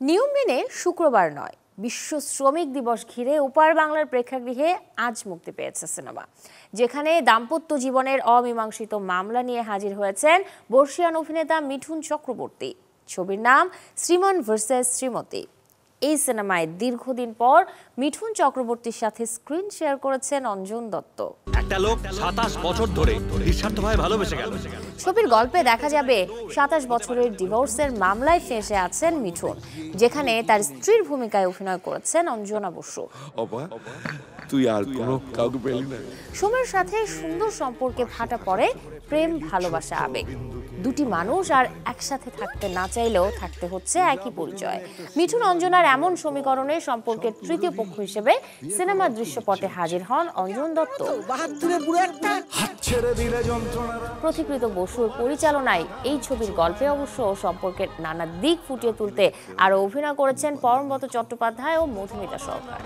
নিয়ম মেনে শুক্রবার নয়, বিশ্ব শ্রমিক দিবস ঘিরে ওপার বাংলার প্রেক্ষাগৃহে আজ মুক্তি পেয়েছে সিনেমা, যেখানে দাম্পত্য জীবনের অমীমাংসিত মামলা নিয়ে হাজির হয়েছেন বর্ষিয়ান অভিনেতা মিঠুন চক্রবর্তী। ছবির নাম শ্রীমান ভার্সেস শ্রীমতী। এই সিনেমায় দীর্ঘদিন পর মিঠুন চক্রবর্তীর সাথে স্ক্রিন শেয়ার করেছেন অঞ্জন দত্ত। একটা লোক 27 বছর ধরে নিঃস্বার্থভাবে ভালোবেসে গেল। ছবির গল্পে দেখা যাবে 27 বছরের ডিভোর্সের মামলায় ফেঁসে আছেন মিঠুন, যেখানে তার স্ত্রীর ভূমিকায় অভিনয় করেছেন অঞ্জনা বসু। তুই আর কোনো কাউকে পেলি না? সময়ের সাথে সুন্দর সম্পর্কে ভাটা পড়ে প্রেম, ভালোবাসা, আবেগ। দুটি মানুষ আর একসাথে থাকতে না চাইলেও থাকতে হচ্ছে একই পরিচয়। মিঠুন অঞ্জনার এমন সমীকরণে সম্পর্কের তৃতীয় পক্ষ হিসেবে সিনেমার দৃশ্যপটে হাজির হন অঞ্জন দত্ত। প্রতিকৃত বসুর পরিচালনায় এই ছবির গল্পে অবশ্য সম্পর্কের নানা দিক ফুটিয়ে তুলতে আরও অভিনয় করেছেন পরমব্রত চট্টোপাধ্যায় ও মধুমিতা সরকার।